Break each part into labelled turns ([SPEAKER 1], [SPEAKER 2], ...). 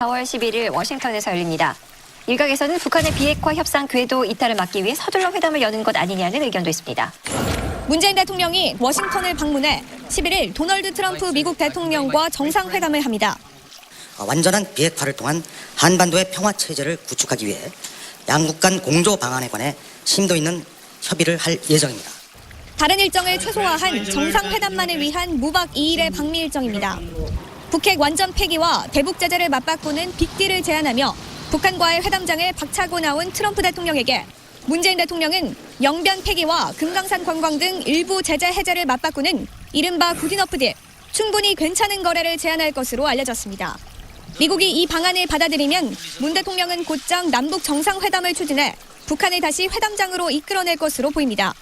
[SPEAKER 1] 4월 11일 워싱턴에서 열립니다. 일각에서는 북한의 비핵화 협상 궤도 이탈을 막기 위해 서둘러 회담을 여는 것 아니냐는 의견도 있습니다.
[SPEAKER 2] 문재인 대통령이 워싱턴을 방문해 11일 도널드 트럼프 미국 대통령과 정상회담을 합니다.
[SPEAKER 3] 완전한 비핵화를 통한 한반도의 평화체제를 구축하기 위해 양국 간 공조 방안에 관해 심도 있는 협의를 할 예정입니다.
[SPEAKER 2] 다른 일정을 최소화한 정상회담만을 위한 무박 2일의 방미 일정입니다. 북핵 완전 폐기와 대북 제재를 맞바꾸는 빅딜을 제안하며 북한과의 회담장을 박차고 나온 트럼프 대통령에게 문재인 대통령은 영변 폐기와 금강산 관광 등 일부 제재 해제를 맞바꾸는 이른바 굿이너프 딜, 충분히 괜찮은 거래를 제안할 것으로 알려졌습니다. 미국이 이 방안을 받아들이면 문 대통령은 곧장 남북 정상회담을 추진해 북한을 다시 회담장으로 이끌어낼 것으로 보입니다.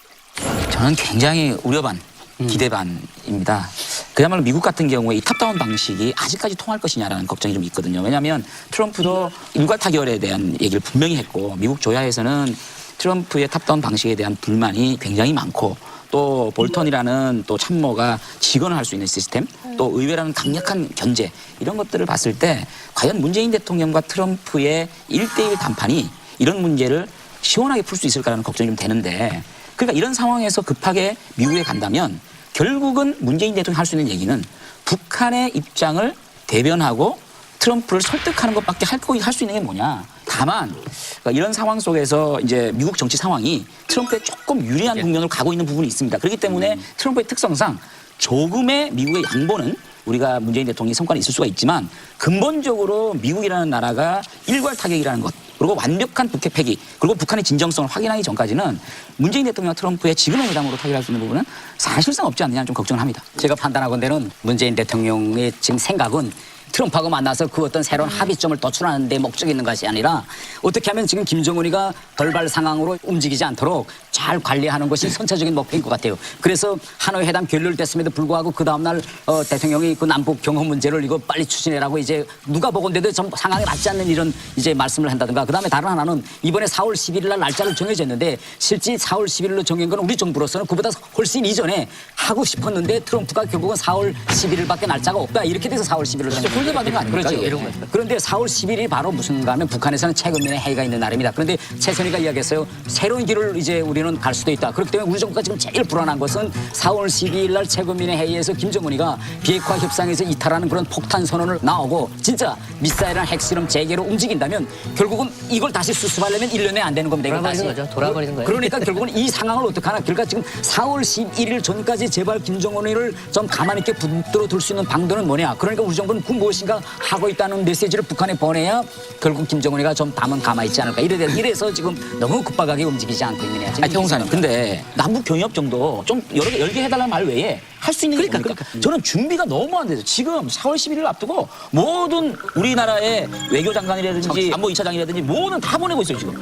[SPEAKER 4] 저는 굉장히 우려 반, 기대 반입니다. 그야말로 미국 같은 경우에 이 탑다운 방식이 아직까지 통할 것이냐라는 걱정이 좀 있거든요. 왜냐하면 트럼프도 일괄 타결에 대한 얘기를 분명히 했고 미국 조야에서는 트럼프의 탑다운 방식에 대한 불만이 굉장히 많고 또 볼턴이라는 또 참모가 직언을 할 수 있는 시스템 또 의회라는 강력한 견제 이런 것들을 봤을 때 과연 문재인 대통령과 트럼프의 1대1 談판이 이런 문제를 시원하게 풀 수 있을까라는 걱정이 좀 되는데 그러니까 이런 상황에서 급하게 미국에 간다면 결국은 문재인 대통령이 할 수 있는 얘기는 북한의 입장을 대변하고 트럼프를 설득하는 것밖에 할 수 있는 게 뭐냐. 다만 그러니까 이런 상황 속에서 이제 미국 정치 상황이 트럼프에 조금 유리한 국면으로 가고 있는 부분이 있습니다. 그렇기 때문에 트럼프의 특성상 조금의 미국의 양보는 우리가 문재인 대통령이 성과는 있을 수가 있지만 근본적으로 미국이라는 나라가 일괄 타격이라는 것 그리고 완벽한 북핵 폐기 그리고 북한의 진정성을 확인하기 전까지는 문재인 대통령과 트럼프의 지금의 회담으로 타결할 수 있는 부분은 사실상 없지 않느냐는 좀 걱정을 합니다.
[SPEAKER 5] 제가 판단하건대는 문재인 대통령의 지금 생각은 트럼프하고 만나서 그 어떤 새로운 합의점을 도출하는 데 목적이 있는 것이 아니라 어떻게 하면 지금 김정은이가 돌발 상황으로 움직이지 않도록 잘 관리하는 것이 선차적인 목표인 것 같아요. 그래서 하노이 회담 결렬됐음에도 불구하고 그 다음날 대통령이 그 남북 경호 문제를 이거 빨리 추진해라고 이제 누가 보건대도 좀 상황에 맞지 않는 이런 이제 말씀을 한다든가 그다음에 다른 하나는 이번에 4월 11일 날 날짜를 정해졌는데 실제 4월 11일로 정한 건 우리 정부로서는 그보다 훨씬 이전에 하고 싶었는데 트럼프가 결국은 4월 11일밖에 날짜가 없다 이렇게 돼서 4월 11일로 정한 거예요. 받은 거 아닙니까? 그렇죠. 그런데 4월 10일이 바로 무슨가 하면 북한에서는 최근민의 회의가 있는 날입니다. 그런데 최선희가 이야기했어요. 새로운 길을 이제 우리는 갈 수도 있다. 그렇기 때문에 우리 정부가 지금 제일 불안한 것은 4월 12일 날 최근민의 회의에서 김정은이가 비핵화 협상에서 이탈하는 그런 폭탄 선언을 나오고 진짜 미사일이나 핵실험 재개로 움직인다면 결국은 이걸 다시 수습하려면 1년에 안 되는 겁니다.
[SPEAKER 6] 돌아버리는 거죠. 돌아버리는 거예요.
[SPEAKER 5] 그러니까 결국은 이 상황을 어떻게 하나. 그러니까 지금 4월 11일 전까지 제발 김정은이를 좀 가만히 있게 붙들어 둘 수 있는 방도는 뭐냐. 그러니까 우리 정부는 그 무엇인가 하고 있다는 메시지를 북한에 보내야 결국 김정은이가 좀 담은 가만히 있지 않을까. 이래서 지금 너무 급박하게 움직이지 않고 있느냐.
[SPEAKER 4] 태홍사님 근데 남북 경협 정도 좀 열게 해달라는 말 외에 할 수 있는 게 그러니까 저는 준비가 너무 안 돼서 지금 4월 11일을 앞두고 모든 우리나라의 외교장관이라든지 안보 2차장이라든지 모든 다 보내고 있어요. 지금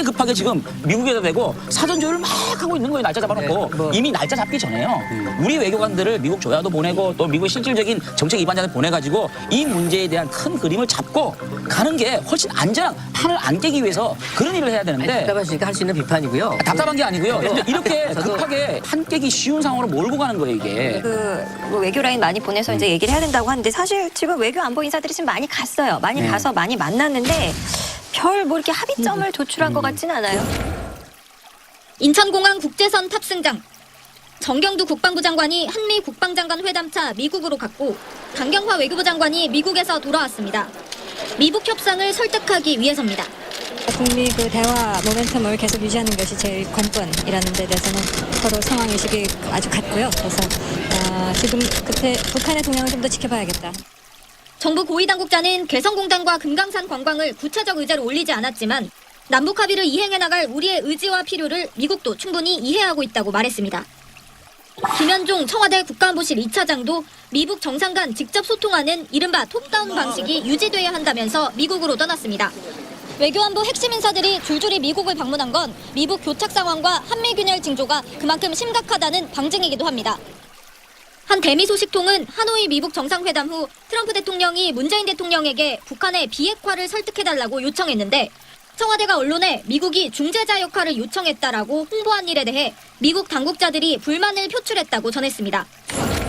[SPEAKER 4] 급하게 지금 미국에다 대고 사전 조율을 막 하고 있는 거예요. 날짜 잡아놓고 이미 날짜 잡기 전에요. 우리 외교관들을 미국 조야도 보내고 또 미국의 실질적인 정책 위반자들 보내가지고 이 문제에 대한 큰 그림을 잡고 가는 게 훨씬 안전한 판을 안 깨기 위해서 그런 일을 해야 되는데
[SPEAKER 6] 답답하시니까 할 수 있는 비판이고요.
[SPEAKER 4] 답답한 게 아니고요. 이렇게 급하게 판 깨기 쉬운 상황으로 몰고 가는 거예요 이게.
[SPEAKER 1] 뭐 외교 라인 많이 보내서 이제 얘기를 해야 된다고 하는데 사실 지금 외교 안보 인사들이 지금 많이 갔어요. 많이 가서 많이 만났는데 별 뭐 이렇게 합의점을 도출한 것 같지는 않아요.
[SPEAKER 2] 인천공항 국제선 탑승장. 정경두 국방부 장관이 한미 국방장관 회담차 미국으로 갔고 강경화 외교부 장관이 미국에서 돌아왔습니다. 미북 협상을 설득하기 위해서입니다.
[SPEAKER 7] 북미 그 대화 모멘텀을 계속 유지하는 것이 제일 관건이라는 데 대해서는 서로 상황의식이 아주 같고요. 그래서 지금 그때 북한의 동향을 좀 더 지켜봐야겠다.
[SPEAKER 2] 정부 고위당국자는 개성공단과 금강산 관광을 구체적 의제로 올리지 않았지만 남북 합의를 이행해 나갈 우리의 의지와 필요를 미국도 충분히 이해하고 있다고 말했습니다. 김현종 청와대 국가안보실 2차장도 미북 정상 간 직접 소통하는 이른바 톱다운 방식이 유지돼야 한다면서 미국으로 떠났습니다. 외교안보 핵심 인사들이 줄줄이 미국을 방문한 건 미북 교착 상황과 한미균열 징조가 그만큼 심각하다는 방증이기도 합니다. 한 대미 소식통은 하노이 미북 정상회담 후 트럼프 대통령이 문재인 대통령에게 북한의 비핵화를 설득해달라고 요청했는데 청와대가 언론에 미국이 중재자 역할을 요청했다라고 홍보한 일에 대해 미국 당국자들이 불만을 표출했다고 전했습니다.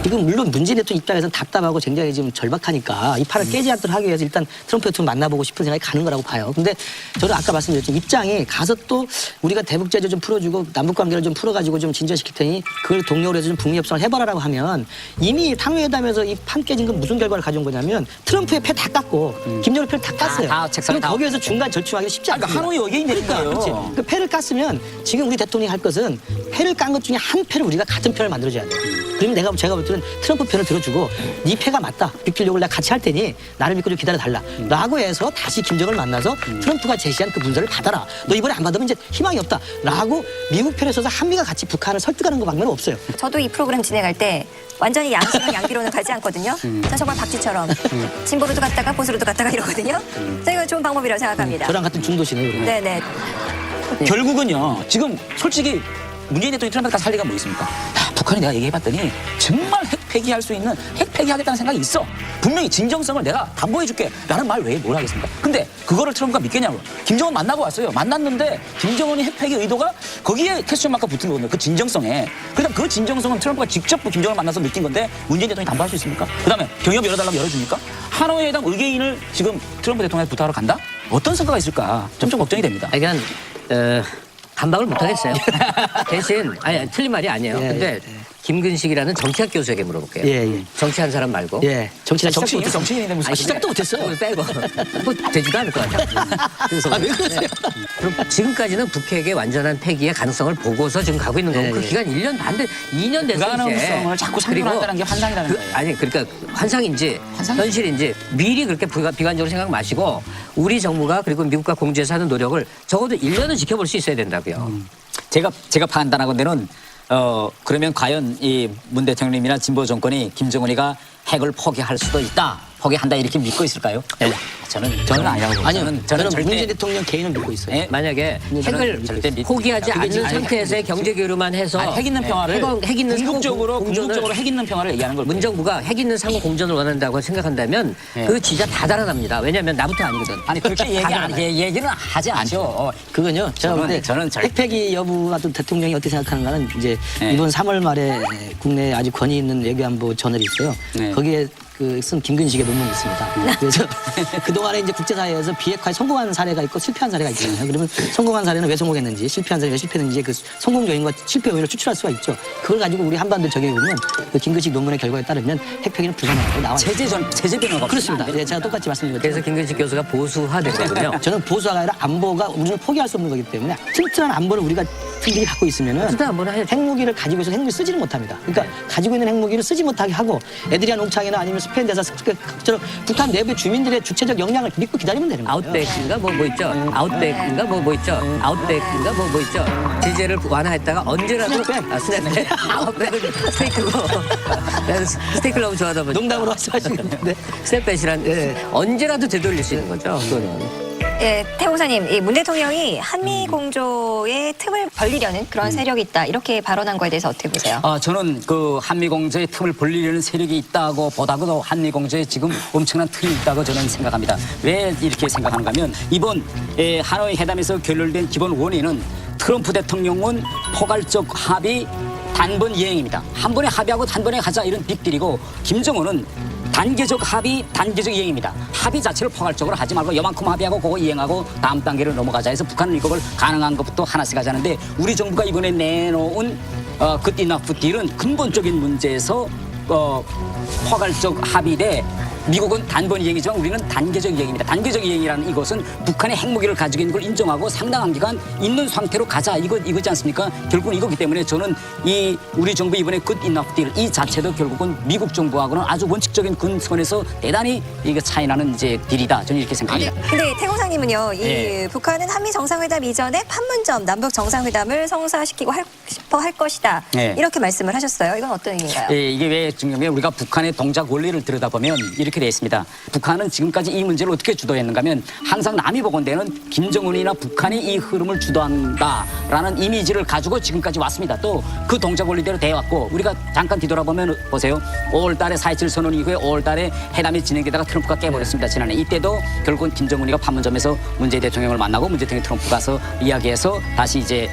[SPEAKER 8] 이건 물론 문재인 대통령 입장에서는 답답하고 굉장히 지금 절박하니까 이 판을 깨지 않도록 하기 위해서 일단 트럼프 대통령 만나보고 싶은 생각이 가는 거라고 봐요. 근데 저는 아까 말씀드렸지만 입장이 가서 또 우리가 대북 제재 좀 풀어주고 남북 관계를 좀 풀어가지고 좀 진전시킬 테니 그걸 동력으로 해서 좀 북미 협상을 해봐라라고 하면 이미 탕웨회담에서 이 판 깨진 건 무슨 결과를 가져온 거냐면 트럼프의 패 다 깠고 김정은 패를 다 깠어요.
[SPEAKER 5] 다 책상에
[SPEAKER 8] 그럼 거기에서 중간 절충하기 쉽지 않습니다.
[SPEAKER 4] 그러니까 하노이 의견이 내린 거예요.
[SPEAKER 8] 그렇지. 그 패를 깠으면 지금 우리 대통령이 할 것은 패를 깐 것 중에 한 패를 우리가 같은 편을 만들어줘야 돼요. 그러면 제가 볼 때는 트럼프 편을 들어주고 네 패가 맞다. 빅딜력을 내가 같이 할 테니 나를 믿고 좀 기다려달라. 라고 해서 다시 김정은을 만나서 트럼프가 제시한 그 문서를 받아라. 너 이번에 안 받으면 이제 희망이 없다. 라고 미국 편에 서서 한미가 같이 북한을 설득하는 거 방법은 없어요.
[SPEAKER 1] 저도 이 프로그램 진행할 때 완전히 양심은 양기로는 가지 않거든요. 저 정말 박쥐처럼 진보로도 갔다가 보수로도 갔다가 이러거든요. 제가 좋은 방법이라고 생각합니다.
[SPEAKER 8] 저랑 같은 중도시네요.
[SPEAKER 1] 네네.
[SPEAKER 4] 결국은요. 지금 솔직히 문재인 대통령이 트럼프한테 살 리가 뭐 있습니까? 야, 북한이 내가 얘기해봤더니 정말 핵 폐기할 수 있는 핵 폐기하겠다는 생각이 있어. 분명히 진정성을 내가 담보해줄게 라는 말 외에 뭘 하겠습니까? 근데 그거를 트럼프가 믿겠냐고. 김정은 만나고 왔어요. 만났는데 김정은이 핵 폐기 의도가 거기에 퀘스천 마크가 붙은 거거든요. 그 진정성에. 그다음 그 진정성은 트럼프가 직접 김정은을 만나서 느낀 건데 문재인 대통령이 담보할 수 있습니까? 그다음에 경협 열어달라고 열어줍니까? 하노이 회담 의계인을 지금 트럼프 대통령한테 부탁하러 간다? 어떤 성과가 있을까? 좀 걱정이 됩니다.
[SPEAKER 6] 그러니까 반박을 못 하겠어요. 대신 아니 틀린 말이 아니에요.
[SPEAKER 8] 예,
[SPEAKER 6] 근데 김근식이라는 정치학 교수에게 물어볼게요.
[SPEAKER 8] 예.
[SPEAKER 6] 정치한 사람 말고.
[SPEAKER 8] 예.
[SPEAKER 4] 정치인인데 무슨
[SPEAKER 8] 시작도 못했어요.
[SPEAKER 6] 빼고 뭐 되지도 않을 것 같아요. 그래서
[SPEAKER 8] 왜 그러세요?
[SPEAKER 6] 그럼 지금까지는 북핵의 완전한 폐기의 가능성을 보고서 지금 가고 있는 거고
[SPEAKER 8] 예,
[SPEAKER 6] 그
[SPEAKER 8] 예.
[SPEAKER 6] 기간 1년 반 돼 2년 됐어요.
[SPEAKER 4] 불가능성을 자꾸 상상한다는 게 환상이라는 거예요.
[SPEAKER 6] 아니 그러니까 환상인지 현실인지 미리 그렇게 비관적으로 생각 마시고 우리 정부가 그리고 미국과 공조해서 하는 노력을 적어도 1년은 지켜볼 수 있어야 된다고요.
[SPEAKER 5] 제가 판단하건대는 그러면 과연 이 문 대통령님이나 진보 정권이 김정은이가 핵을 포기할 수도 있다. 포기한다 이렇게 믿고 있을까요? 저는 아니라고 봅니다.
[SPEAKER 8] 아니요. 저는
[SPEAKER 5] 절대
[SPEAKER 8] 문재인 대통령 개인을 믿고 있어요.
[SPEAKER 5] 예?
[SPEAKER 6] 만약에 핵을
[SPEAKER 5] 절대
[SPEAKER 6] 포기하지 않는
[SPEAKER 5] 그게
[SPEAKER 6] 상태에서의 경제 교류만 해서
[SPEAKER 4] 핵 있는 평화를
[SPEAKER 6] 핵 있는
[SPEAKER 4] 궁극적으로
[SPEAKER 6] 공존을
[SPEAKER 4] 핵 있는 평화를 얘기하는 걸
[SPEAKER 6] 문정부가 핵 있는 상호 공존을 원한다고 생각한다면 그 진짜 다 달아납니다. 왜냐하면 나부터 아니거든.
[SPEAKER 5] 아니 그렇게 얘기는 하지 않죠.
[SPEAKER 8] 그건요. 제가 볼 때
[SPEAKER 5] 저는
[SPEAKER 8] 핵 폐기 여부와 또 대통령이 어떻게 생각하는가는 이제
[SPEAKER 5] 네.
[SPEAKER 8] 이번 3월 말에 국내에 아주 권위 있는 외교안보 저널이 있어요.
[SPEAKER 5] 네.
[SPEAKER 8] 거기에 쓴 김근식의 논문이 있습니다. 그래서 그동안에 이제 국제사회에서 비핵화에 성공한 사례가 있고 실패한 사례가 있잖아요. 그러면 성공한 사례는 왜 성공했는지, 실패한 사례는 왜 실패했는지 그 성공 요인과 실패 요인을 추출할 수가 있죠. 그걸 가지고 우리 한반도 적용해보면 그 김근식 논문의 결과에 따르면 핵 폐기는 불가능하다고 나와 있어요.
[SPEAKER 5] 체제 변화가
[SPEAKER 8] 그렇습니다. 예, 제가 똑같이 말씀드렸죠.
[SPEAKER 6] 그래서 김근식 교수가 보수화된 거군요.
[SPEAKER 8] 저는 보수화가 아니라 안보가 우리는 포기할 수 없는 거기 때문에 튼튼한 안보를 우리가 팀들이 갖고 있으면은
[SPEAKER 6] 튼튼한 안보는 해야죠.
[SPEAKER 8] 핵무기를 가지고 있어서 핵무기 쓰지를 못합니다. 그러니까 가지고 있는 핵무기를 쓰지 못하게 하고 에드리안 농창이나 아니면 스페인 대사처럼 북한 내부 주민들의 주체적 역량을 믿고 기다리면 되는 거예요.
[SPEAKER 6] 아웃백인가 뭐 있죠. 아웃백인가 뭐 있죠. 아웃백인가 뭐 있죠. 제재를 완화했다가 언제라도 스냅백. 아웃백은 스테이크고. 나는 스테이크를 너무 좋아하다 보니까.
[SPEAKER 8] 농담으로 말씀하신 건데.
[SPEAKER 6] 스냅백이란 언제라도 되돌릴 수 있는 거죠. 그거는.
[SPEAKER 1] 예, 태호사님, 이 문 대통령이 한미 공조의 틈을 벌리려는 그런 세력이 있다 이렇게 발언한 거에 대해서 어떻게 보세요?
[SPEAKER 5] 저는 그 한미 공조의 틈을 벌리려는 세력이 있다고 보다도 한미 공조에 지금 엄청난 틈이 있다고 저는 생각합니다. 왜 이렇게 생각하는가 하면 이번 하노이 회담에서 결렬된 기본 원인은 트럼프 대통령은 포괄적 합의 단번 이행입니다. 한 번에 합의하고 단번에 가자 이런 빅딜이고 김정은은 단계적 합의, 단계적 이행입니다. 합의 자체를 포괄적으로 하지 말고 요만큼 합의하고 그거 이행하고 다음 단계로 넘어가자 해서 북한은 이걸 가능한 것부터 하나씩 하자는데 우리 정부가 이번에 내놓은 good enough 딜은 근본적인 문제에서 포괄적 합의 대 미국은 단번 이행이지만 우리는 단계적 이행입니다. 단계적 이행이라는 이것은 북한의 핵무기를 가지고 있는 걸 인정하고 상당한 기간 있는 상태로 가자 이거지 않습니까? 결국은 이거기 때문에 저는 이 우리 정부 이번에 good enough deal 이 자체도 결국은 미국 정부하고는 아주 원칙적인 근선에서 대단히 이게 차이 나는 이제 딜이다. 저는 이렇게 생각합니다.
[SPEAKER 1] 근데 태호사님은요, 이
[SPEAKER 5] 네.
[SPEAKER 1] 북한은 한미 정상회담 이전에 판문점 남북 정상회담을 성사시키고 싶어 할 것이다.
[SPEAKER 5] 네.
[SPEAKER 1] 이렇게 말씀을 하셨어요. 이건 어떤 의미인가요?
[SPEAKER 5] 이게 왜 중요하면 우리가 북한의 동작 원리를 들여다보면 이렇게 이렇게 되어 있습니다. 북한은 지금까지 이 문제를 어떻게 주도했는가 하면 항상 남이 보건대는 김정은이나 북한이 이 흐름을 주도한다라는 이미지를 가지고 지금까지 왔습니다. 또 그 동작 원리대로 돼왔고 우리가 잠깐 뒤돌아보면 보세요. 5월 달에 4.27 선언 이후에 5월 달에 회담이 진행되다가 트럼프가 깨버렸습니다. 지난해. 이때도 결국은 김정은이가 판문점에서 문재인 대통령을 만나고 문재인 대통령 트럼프 가서 이야기해서 다시 이제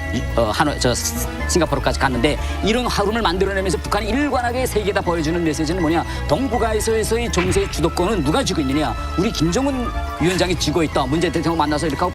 [SPEAKER 5] 싱가포르까지 갔는데 이런 화run을 만들어내면서 북한이 일관하게 세계에다 보여주는 메시지는 뭐냐. 동북아에서의 정세의 주도권은 누가 쥐고 있느냐. 우리 김정은 위원장이 쥐고 있다. 문재인 대통령 만나서 이렇게 하고